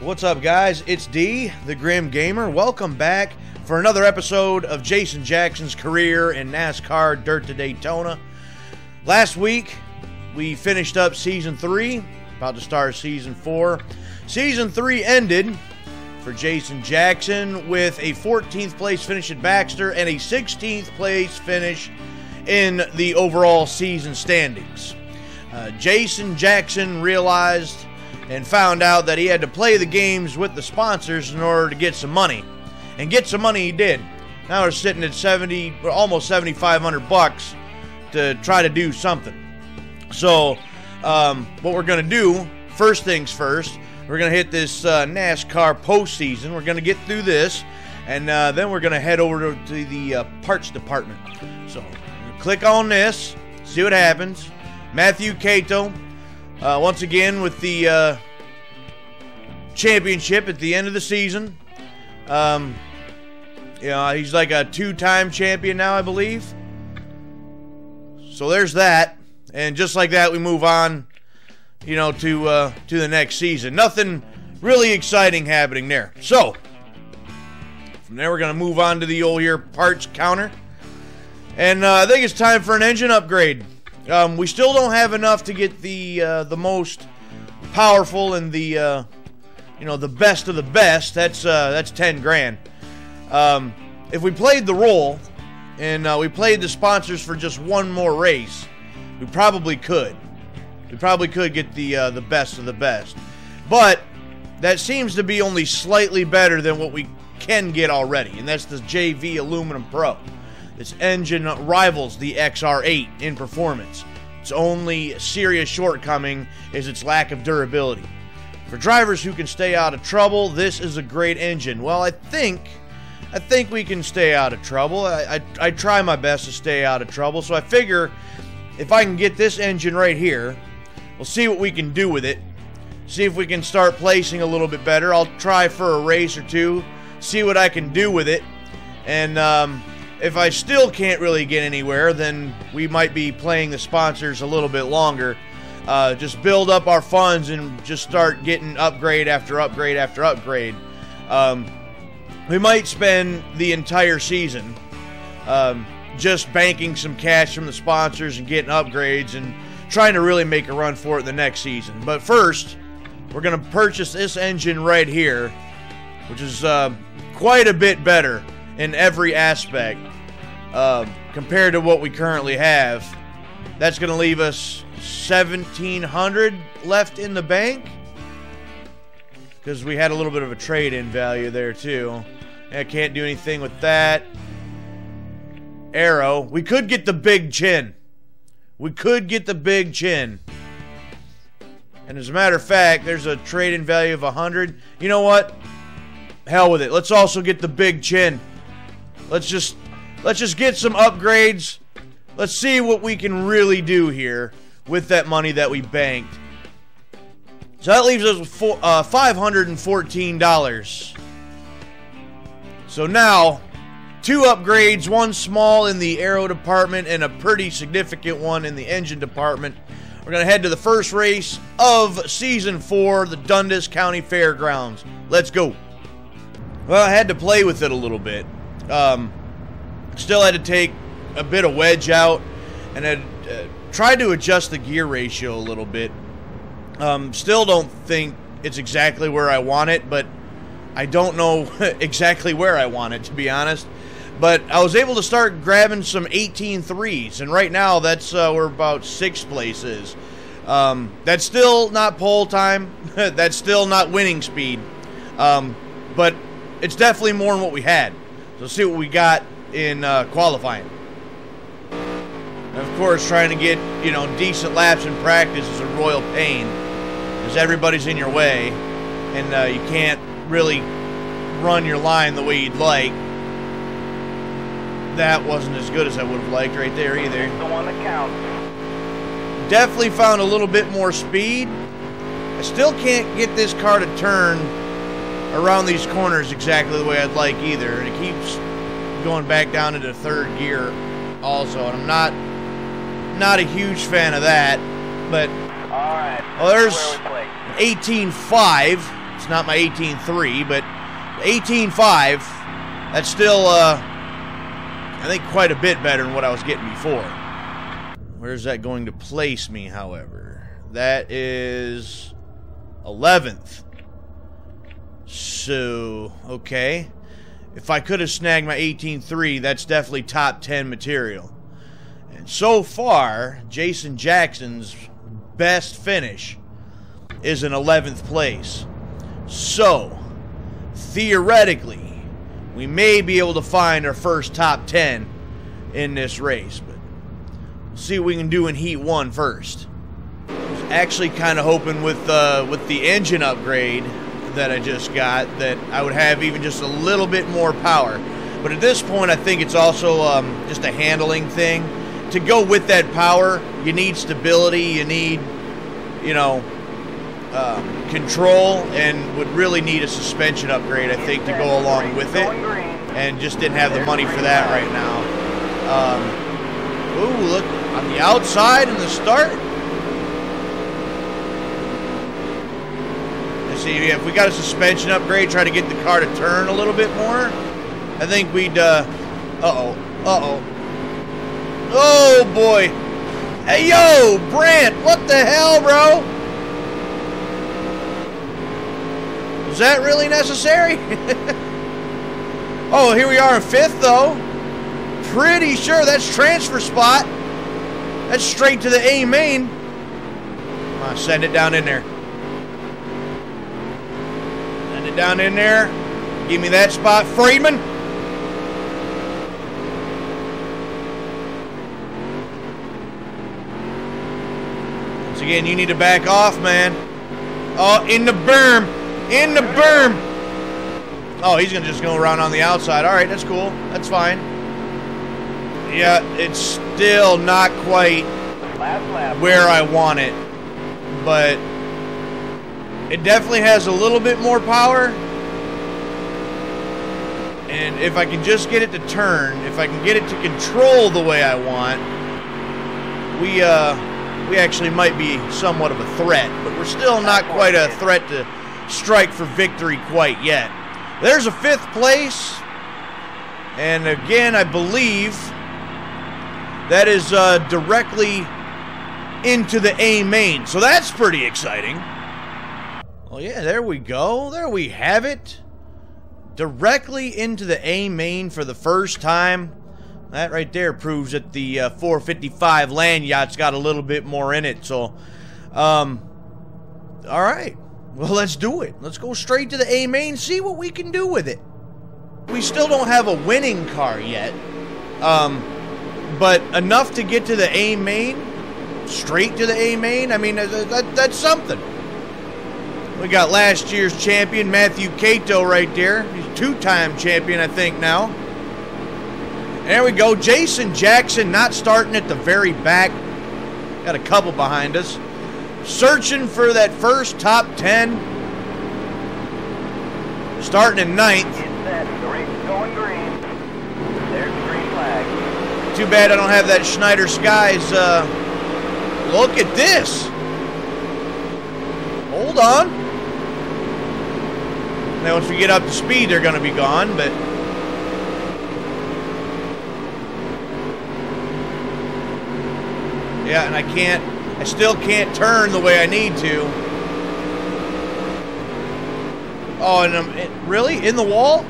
What's up, guys? It's D, the Grim Gamer. Welcome back for another episode of Jason Jackson's career in NASCAR Dirt to Daytona. Last week, we finished up Season 3, about to start Season 4. Season 3 ended for Jason Jackson with a 14th place finish at Baxter and a 16th place finish in the overall season standings. Jason Jackson realized and found out that he had to play the games with the sponsors in order to get some money. And get some money he did. Now we're sitting at almost $7,500 to try to do something. So, what we're going to do, first things first, we're going to hit this NASCAR postseason. We're going to get through this, and then we're going to head over to the parts department. So, click on this, see what happens. Matthew Cato, once again with the championship at the end of the season. He's like a two-time champion now, I believe. So there's that. And just like that, we move on, to the next season. Nothing really exciting happening there. So, from there, we're going to move on to the old here parts counter. And I think it's time for an engine upgrade. We still don't have enough to get the most powerful and the best of the best. That's 10 grand. If we played the role and we played the sponsors for just one more race, we probably could. We probably could get the best of the best. But that seems to be only slightly better than what we can get already, and that's the JV Aluminum Pro. This engine rivals the XR8 in performance. Its only serious shortcoming is its lack of durability. For drivers who can stay out of trouble, this is a great engine. Well, I think we can stay out of trouble. I try my best to stay out of trouble, so I figure if I can get this engine right here, we'll see what we can do with it. See if we can start placing a little bit better. I'll try for a race or two, see what I can do with it, and if I still can't really get anywhere, then we might be playing the sponsors a little bit longer. Just build up our funds and just start getting upgrade after upgrade after upgrade. We might spend the entire season just banking some cash from the sponsors and getting upgrades and trying to really make a run for it the next season. But first, we're going to purchase this engine right here, which is quite a bit better in every aspect compared to what we currently have. That's going to leave us $1,700 left in the bank because we had a little bit of a trade-in value there too. I can't do anything with that. Arrow. We could get the big chin. We could get the big chin. And as a matter of fact, there's a trade-in value of 100. You know what? Hell with it. Let's also get the big chin. Let's just get some upgrades. Let's see what we can really do here with that money that we banked. So that leaves us with $514. So now, 2 upgrades, one small in the aero department and a pretty significant one in the engine department. We're going to head to the first race of Season 4, the Dundas County Fairgrounds. Let's go. Well, I had to play with it a little bit. Still had to take a bit of wedge out and had tried to adjust the gear ratio a little bit. Still don't think it's exactly where I want it, but I don't know exactly where I want it, to be honest. But I was able to start grabbing some 18.3s, and right now that's where about 6th place is. That's still not pole time. That's still not winning speed. But it's definitely more than what we had. So let's see what we got in qualifying. And of course, trying to get, decent laps in practice is a royal pain, because everybody's in your way, and you can't really run your line the way you'd like. That wasn't as good as I would have liked right there either. The one that counts. Definitely found a little bit more speed. I still can't get this car to turn around these corners exactly the way I'd like either, and it keeps going back down into 3rd gear also, and I'm not a huge fan of that. But all right, well, there's 18.5. It's It's not my 18.3, but 18.5, that's still, I think, quite a bit better than what I was getting before. Where's that going to place me, however? That is 11th. So, okay. If I could have snagged my 18.3, that's definitely top 10 material. And so far, Jason Jackson's best finish is an 11th place. So, theoretically, we may be able to find our first top 10 in this race. But we'll see what we can do in Heat 1 first. I was actually kind of hoping with the engine upgrade that I just got that I would have even just a little bit more power. But at this point, I think it's also just a handling thing. To go with that power, you need stability, you need, you know, control, and would really need a suspension upgrade, I think, to go along with it. And just didn't have the money for that right now. Ooh, look, on the outside in the start. Let's see, if we got a suspension upgrade, try to get the car to turn a little bit more, I think we'd, oh, boy. Hey, yo, Brant, what the hell, bro? Was that really necessary? Oh, here we are in 5th, though. Pretty sure that's transfer spot. That's straight to the A main. Come on, send it down in there. Send it down in there. Give me that spot, Friedman. Once again, you need to back off, man. Oh, in the berm. In the berm. Oh, he's going to just go around on the outside. All right, that's cool. That's fine. Yeah, it's still not quite where I want it. But it definitely has a little bit more power. And if I can just get it to turn, if I can get it to control the way I want, we actually might be somewhat of a threat. But we're still not quite a threat to strike for victory quite yet. There's a 5th place, and again, I believe that is directly into the A main, so that's pretty exciting. Well, yeah, there we go. There we have it. Directly into the A main for the first time. That right there proves that the 455 land yacht's got a little bit more in it, so, all right. Well, let's do it. Let's go straight to the A main, see what we can do with it. We still don't have a winning car yet, but enough to get to the A main, straight to the A main. I mean, that's something. We got last year's champion, Matthew Cato, right there. He's a 2-time champion, I think, now. There we go. Jason Jackson not starting at the very back. Got a couple behind us. Searching for that first top 10. Starting in 9th. The race is going green. There's the green flag. Too bad I don't have that Schneider Skies. Look at this. Hold on. Now, once we get up to speed, they're going to be gone, but... yeah, and I still can't turn the way I need to. Oh, and really? In the wall?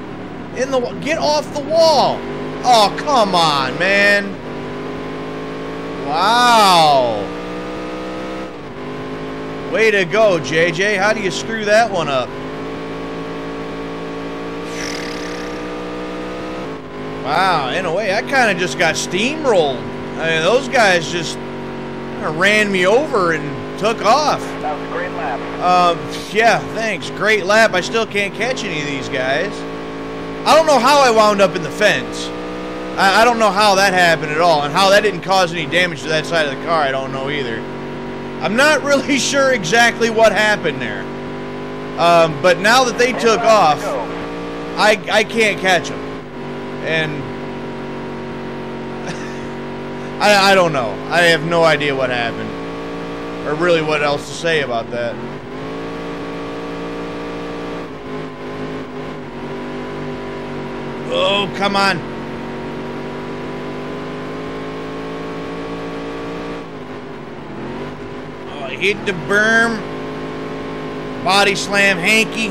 In the wall? Get off the wall! Oh, come on, man. Wow. Way to go, JJ. How do you screw that one up? Wow, in a way, I kind of just got steamrolled. I mean, those guys just ran me over and took off. That was a great lap. Yeah, thanks. Great lap. I still can't catch any of these guys. I don't know how I wound up in the fence. I don't know how that happened at all, and how that didn't cause any damage to that side of the car, I don't know either. I'm not really sure exactly what happened there. But now that they took off, I can't catch them. And I don't know. I have no idea what happened. Or really what else to say about that. Oh, come on. Oh, I hit the berm. Body slam Hanky.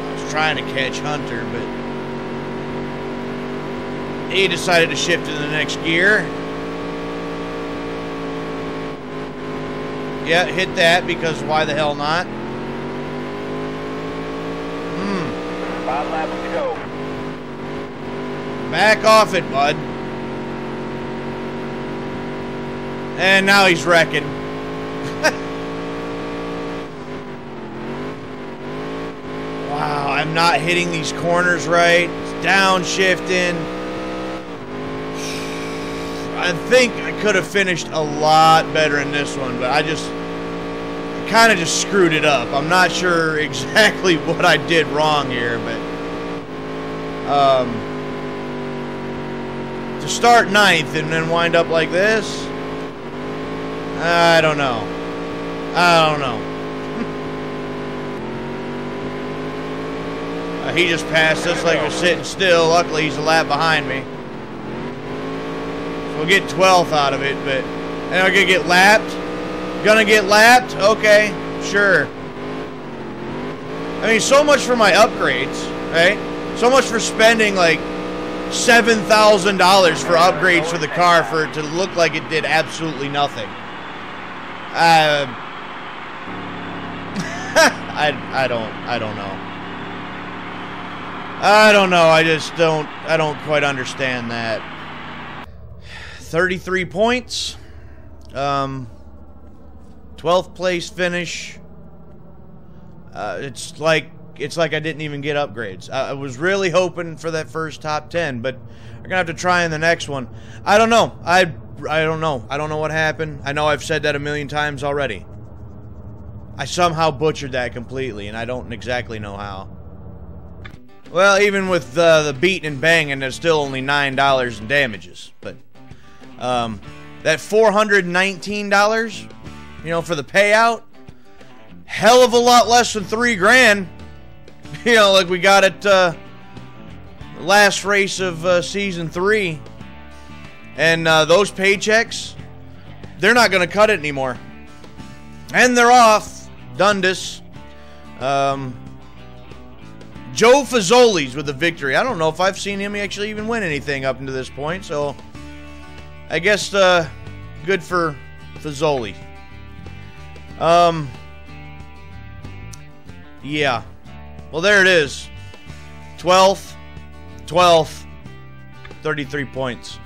I was trying to catch Hunter, but he decided to shift into the next gear. Yeah, hit that because why the hell not? 5 laps to go. Back off it, bud. And now he's wrecking. Wow, I'm not hitting these corners right. It's downshifting. I think I could have finished a lot better in this one, but I kind of just screwed it up. I'm not sure exactly what I did wrong here, but to start 9th and then wind up like this, I don't know. He just passed us like we're sitting still. Luckily, he's a lap behind me. So we'll get 12th out of it, but and I'm gonna get lapped. Gonna get lapped? Okay, sure. I mean, so much for my upgrades, right? So much for spending like $7,000 for upgrades for the car for it to look like it did absolutely nothing. I don't know. I don't know. I don't quite understand that. 33 points. 12th place finish. It's like I didn't even get upgrades. I was really hoping for that first top 10, but we're gonna have to try in the next one. I don't know. I don't know. I don't know what happened. I know I've said that a million times already. I somehow butchered that completely, and I don't exactly know how. Well, even with the beating and banging, there's still only $9 in damages. But that $419, you know, for the payout, hell of a lot less than $3 grand. You know, like we got at the last race of season 3, and those paychecks, they're not going to cut it anymore, and they're off. Dundas. Joe Fazoli's with the victory. I don't know if I've seen him actually even win anything up until this point, so I guess good for Fazoli. Yeah. Well, there it is. 12th, 33 points.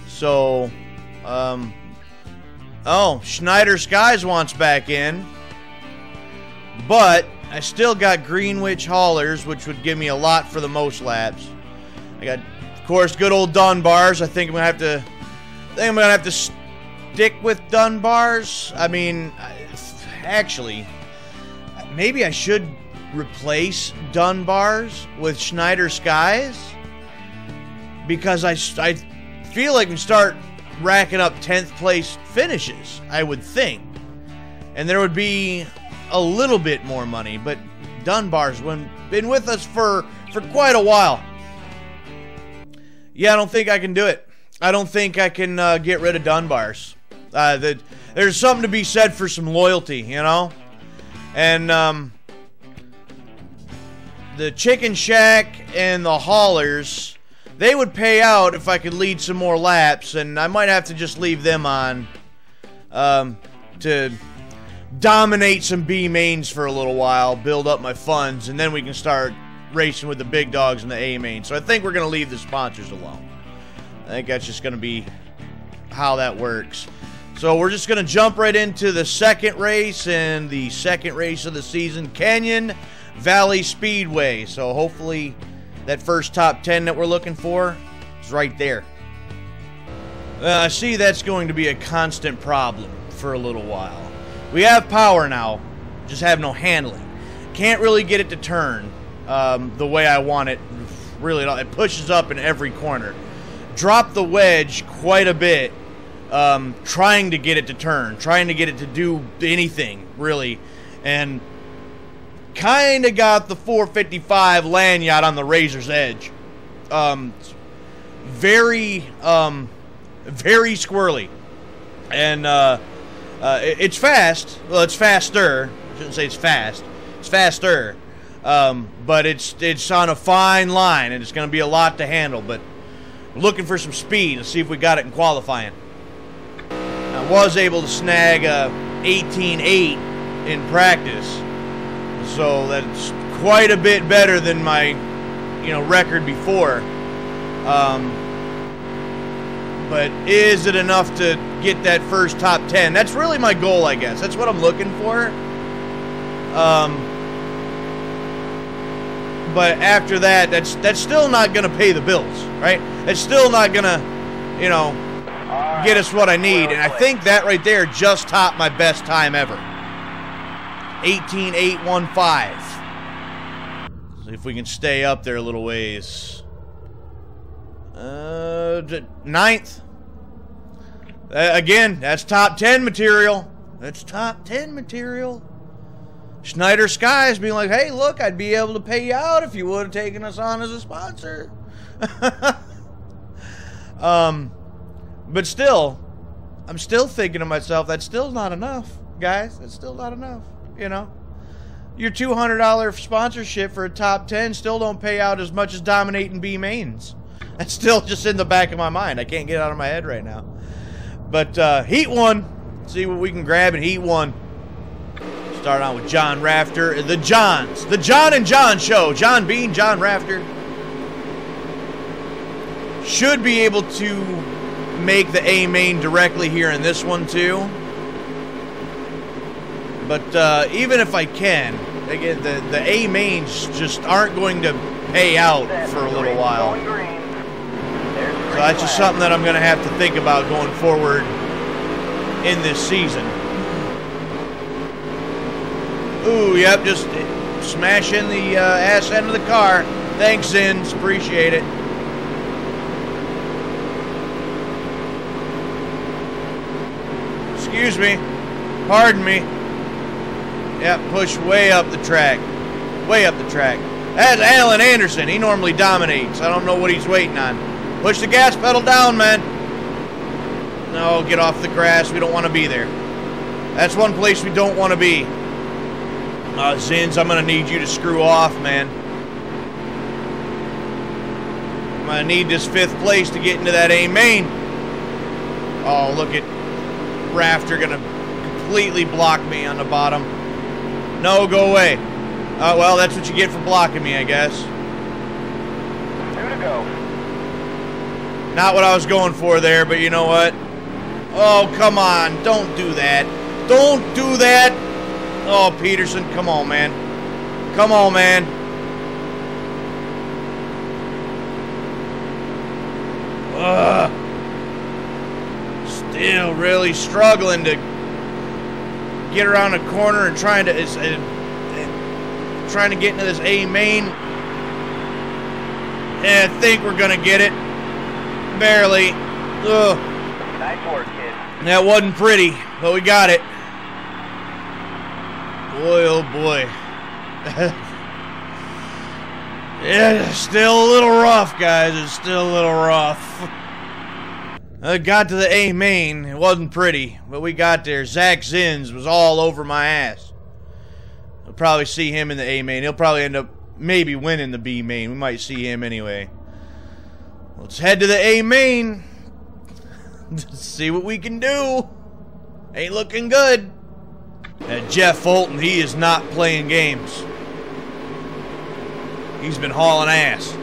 So, oh, Schneider Skies wants back in. But I still got Greenwich Haulers, which would give me a lot for the most laps. I got, of course, good old Dunbars. I think I'm gonna have to stick with Dunbars. I mean, actually, maybe I should replace Dunbars with Schneider Skies, because I feel like we start racking up 10th place finishes, I would think, and there would be a little bit more money. But Dunbar's been with us for quite a while. Yeah, I don't think I can do it. I don't think I can get rid of Dunbar's. There's something to be said for some loyalty, you know? And the Chicken Shack and the Haulers, they would pay out if I could lead some more laps, and I might have to just leave them on to dominate some B mains for a little while, build up my funds, and then we can start racing with the big dogs in the A main. So I think we're going to leave the sponsors alone. I think that's just going to be how that works. So we're just going to jump right into the second race, and the second race of the season, Canyon Valley Speedway. So hopefully that first top 10 that we're looking for is right there. I see that's going to be a constant problem for a little while. We have power now, just have no handling. Can't really get it to turn the way I want it. Really, it pushes up in every corner. Drop the wedge quite a bit, trying to get it to turn, trying to get it to do anything, really. And kind of got the 455 lanyard on the razor's edge. Very squirrely. And it's fast. Well, it's faster. I shouldn't say it's fast. It's faster. But it's on a fine line, and it's going to be a lot to handle. But we're looking for some speed and see if we got it in qualifying. I was able to snag a 18.8 in practice, so that's quite a bit better than my, record before. But is it enough to get that first top 10? That's really my goal, I guess. That's what I'm looking for. But after that, that's still not going to pay the bills, right? It's still not going to, get us what I need. And I think that right there just topped my best time ever. 18.815. See if we can stay up there a little ways. Ninth. Again, that's top 10 material. That's top 10 material. Schneider Skies being like, hey, look, I'd be able to pay you out if you would have taken us on as a sponsor. But still, I'm still thinking to myself, that's still not enough, guys. That's still not enough, Your $200 sponsorship for a top 10 still don't pay out as much as dominating B mains. That's still just in the back of my mind. I can't get it out of my head right now. But Heat 1, see what we can grab in Heat 1. Start on with John Rafter. The Johns. The John and John show. John Bean, John Rafter. Should be able to make the A main directly here in this one too. But even if I can, again, the A mains just aren't going to pay out for a little while. So that's just something that I'm going to have to think about going forward in this season. Ooh, yep, just smash in the ass end of the car. Thanks, Zins. Appreciate it. Excuse me. Pardon me. Yep, push way up the track. Way up the track. That's Alan Anderson. He normally dominates. I don't know what he's waiting on. Push the gas pedal down, man. No, get off the grass. We don't want to be there. That's one place we don't want to be. Zins, I'm going to need you to screw off, man. I'm going to need this 5th place to get into that A main. Oh, look at Rafter going to completely block me on the bottom. No, go away. Well, that's what you get for blocking me, I guess. 2 to go. Not what I was going for there, but you know what? Oh, come on. Don't do that. Don't do that. Oh, Peterson, come on, man. Come on, man. Still really struggling to get around the corner and trying to get into this A main. And I think we're going to get it. Barely. Ugh. Nice work, kid. That wasn't pretty, but we got it. Boy, oh boy. Yeah, still a little rough, guys. It's still a little rough. I got to the A main. It wasn't pretty, but we got there. Zach Zins was all over my ass. We'll probably see him in the A main. He'll probably end up maybe winning the B main. We might see him anyway. Let's head to the A main. See what we can do. Ain't looking good. Jeff Fulton, he is not playing games. He's been hauling ass.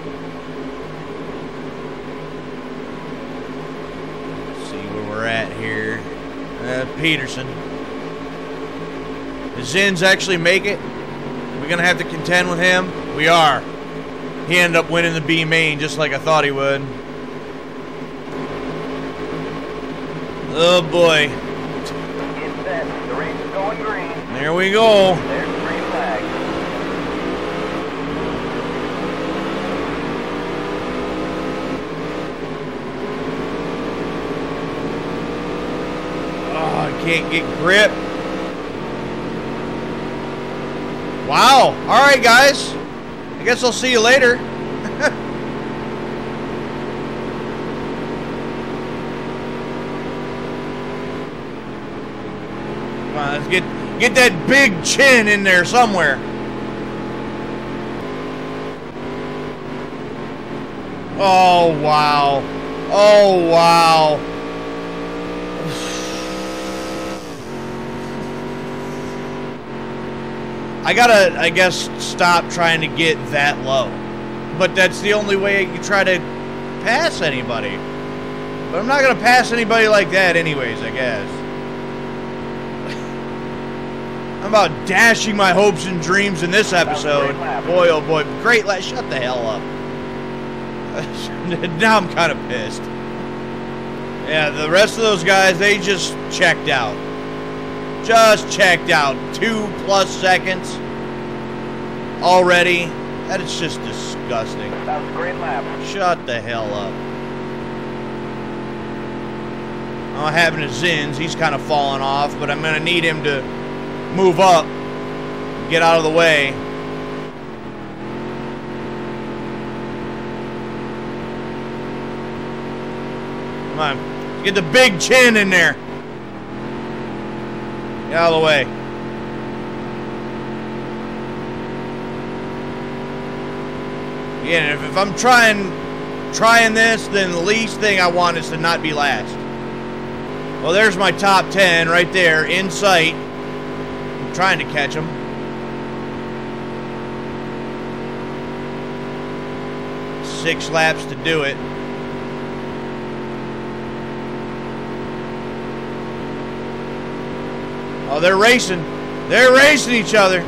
Let's see where we're at here. Peterson. Does Zins actually make it? We're going to have to contend with him? We are. He ended up winning the B main just like I thought he would. Oh boy. Get set. The race is going green. There we go. There's the green flag. Oh, I can't get grip. Wow. All right, guys. I guess I'll see you later. Come on, let's get that big chin in there somewhere. Oh, wow. Oh, wow. I gotta, I guess, stop trying to get that low. But that's the only way you try to pass anybody. But I'm not gonna pass anybody like that anyways, I guess. I'm about dashing my hopes and dreams in this episode. Boy, oh boy. Great lap. Shut the hell up. Now I'm kind of pissed. Yeah, the rest of those guys, they just checked out. Just checked out. 2+ seconds already. That is just disgusting. That was a great lap. Shut the hell up. I'm having a Zins. He's kind of falling off, but I'm going to need him to move up. Get out of the way. Come on. Get the big chin in there. Get out of the way. Again, if I'm trying this, then the least thing I want is to not be last. Well, there's my top 10 right there in sight. I'm trying to catch him. Six laps to do it. Oh, they're racing. They're racing each other.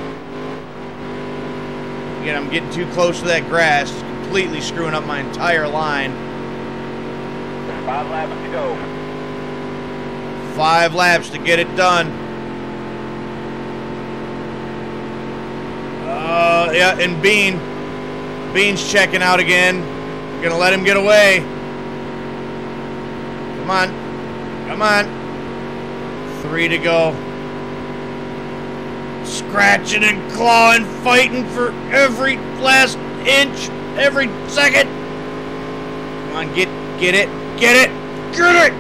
Again, I'm getting too close to that grass. It's completely screwing up my entire line. 5 laps to go. 5 laps to get it done. Yeah, and Bean's checking out again. Gonna let him get away. Come on. Come on. 3 to go. Scratching and clawing, fighting for every last inch, every second. Come on, get it, get it, get it!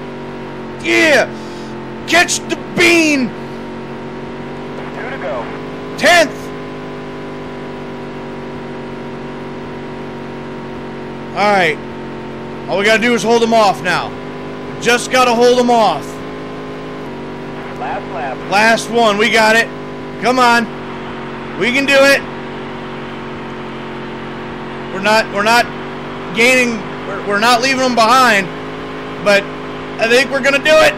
Yeah! Catch the Bean! 2 to go. 10th! Alright. All we gotta do is hold him off now. Just gotta hold him off. Last lap. Last one, we got it. Come on. We can do it. We're not gaining, we're not leaving them behind, but I think we're gonna do it.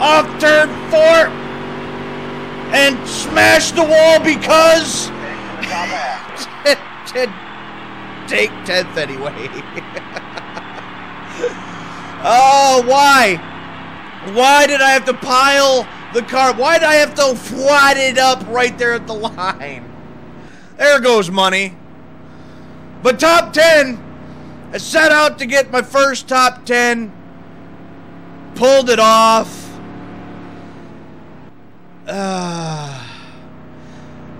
Off turn 4 and smash the wall because take 10th anyway. Oh, why? Why did I have to pile the car? Why did I have to wad it up right there at the line? There goes money. But top 10, I set out to get my first top 10. Pulled it off.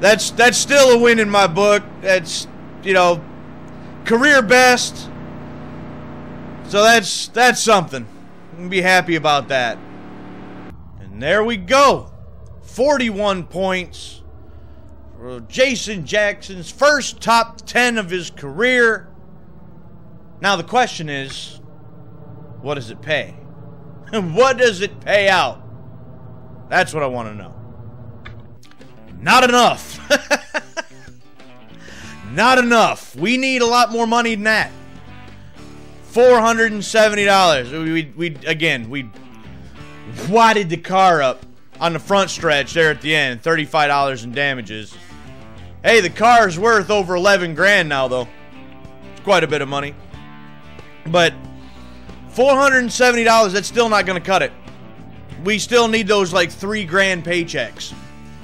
That's still a win in my book. That's, you know, career best. So that's something. I'm gonna be happy about that. And there we go. 41 points for Jason Jackson's first top 10 of his career. Now the question is, what does it pay? What does it pay out? That's what I want to know. Not enough. Not enough. We need a lot more money than that. $470. We wadded the car up on the front stretch there at the end. $35 in damages. Hey, the car's worth over 11 grand now, though. It's quite a bit of money. But $470, that's still not going to cut it. We still need those like 3 grand paychecks.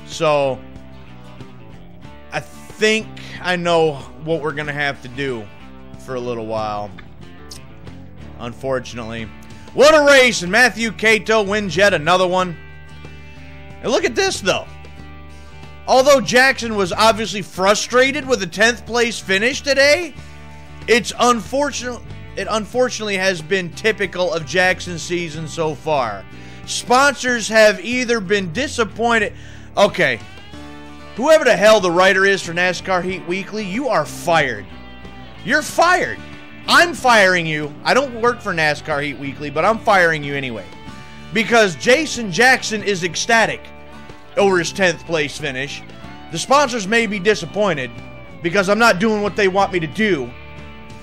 So I think I know what we're going to have to do for a little while. Unfortunately. What a race, and Matthew Cato wins yet another one. And look at this, though. although Jackson was obviously frustrated with the 10th place finish today, it unfortunately has been typical of Jackson's season so far. Sponsors have either been disappointed. Okay, whoever the hell the writer is for NASCAR Heat Weekly, you are fired. You're fired. I'm firing you. I don't work for NASCAR Heat Weekly, but I'm firing you anyway. Because Jason Jackson is ecstatic over his 10th place finish. The sponsors may be disappointed because I'm not doing what they want me to do,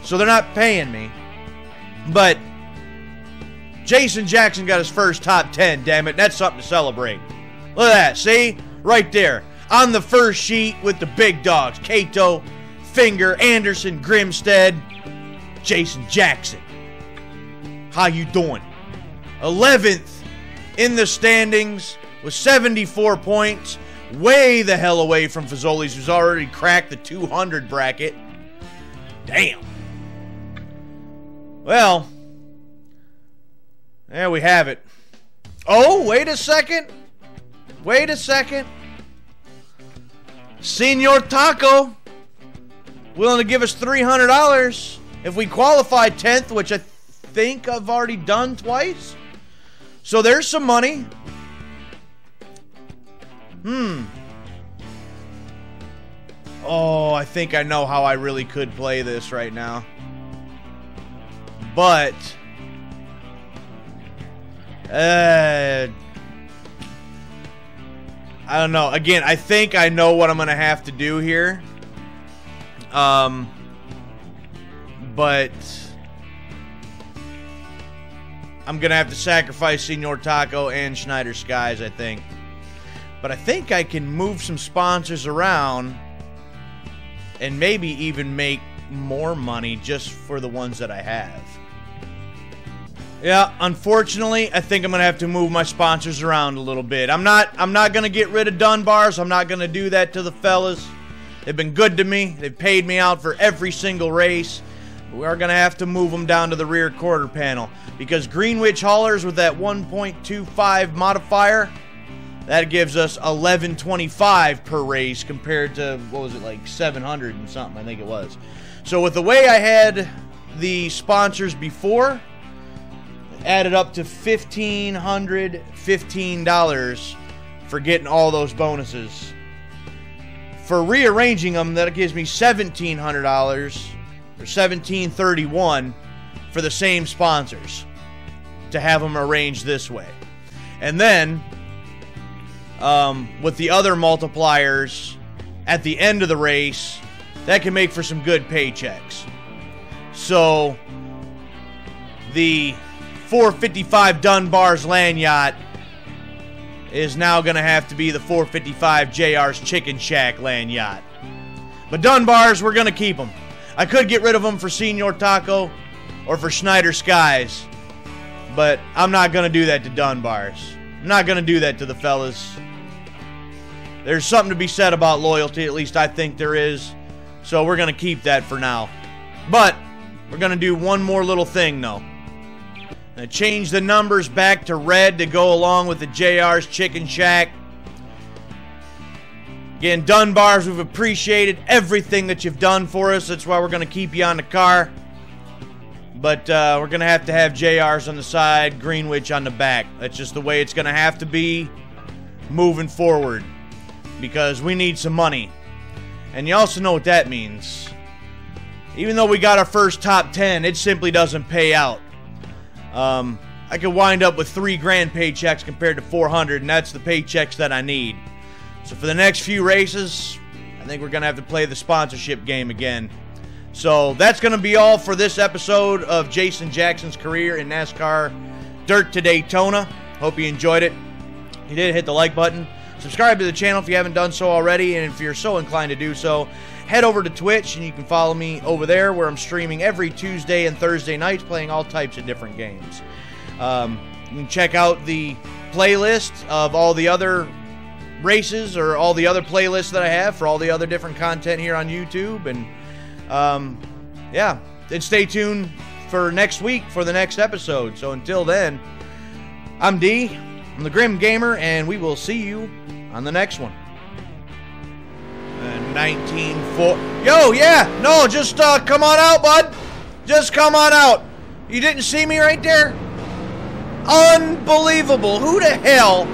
so they're not paying me. But Jason Jackson got his first top 10, damn it. That's something to celebrate. Look at that, see? Right there. On the first sheet with the big dogs. Cato, Finger, Anderson, Grimstead, Jason Jackson. How you doing? 11th in the standings with 74 points. Way the hell away from Fazoli's, who's already cracked the 200 bracket. Damn. Well, there we have it. Oh, wait a second. Wait a second. Senor Taco willing to give us $300 if we qualify 10th, which I think I've already done twice. So there's some money. Oh, I think I know how I really could play this right now. But I don't know. Again, I think I know what I'm going to have to do here. But I'm going to have to sacrifice Senor Taco and Schneider Skies, I think. But I think I can move some sponsors around and maybe even make more money just for the ones that I have. Yeah, unfortunately, I think I'm going to have to move my sponsors around a little bit. I'm not going to get rid of Dunbars. I'm not going to do that to the fellas. They've been good to me. They've paid me out for every single race. We are going to have to move them down to the rear quarter panel because Greenwich haulers with that 1.25 modifier, that gives us $11.25 per race compared to, what was it, like 700 and something, I think it was. So with the way I had the sponsors before, added up to $1,515 for getting all those bonuses. For rearranging them, that gives me $1,700 or $1,731 for the same sponsors to have them arranged this way. And then with the other multipliers at the end of the race, that can make for some good paychecks. So the 455 Dunbar's Land Yacht is now going to have to be the 455 JR's Chicken Shack Land Yacht. But Dunbar's, we're going to keep them. I could get rid of them for Senor Taco or for Schneider Skies, but I'm not going to do that to Dunbar's. I'm not going to do that to the fellas. There's something to be said about loyalty, at least I think there is. So we're going to keep that for now. But we're going to do one more little thing, though. Now change the numbers back to red to go along with the JR's Chicken Shack. Again, Dunbars, we've appreciated everything that you've done for us. That's why we're going to keep you on the car. But we're going to have JR's on the side, Greenwich on the back. That's just the way it's going to have to be moving forward. Because we need some money. And you also know what that means. Even though we got our first top 10, it simply doesn't pay out. I could wind up with $3,000 paychecks compared to 400, and that's the paychecks that I need. So for the next few races, I think we're going to have to play the sponsorship game again. So that's going to be all for this episode of Jason Jackson's career in NASCAR Dirt to Daytona. Hope you enjoyed it. If you did, hit the like button. Subscribe to the channel if you haven't done so already, and if you're so inclined to do so, head over to Twitch, and you can follow me over there where I'm streaming every Tuesday and Thursday nights playing all types of different games. You can check out the playlist of all the other races or all the other playlists that I have for all the other different content here on YouTube. And yeah, and stay tuned for next week for the next episode. So until then, I'm D, I'm the Grim Gamer, and we will see you on the next one. 19-4. Yo, yeah. No, just come on out, bud. Just come on out. You didn't see me right there? Unbelievable. Who the hell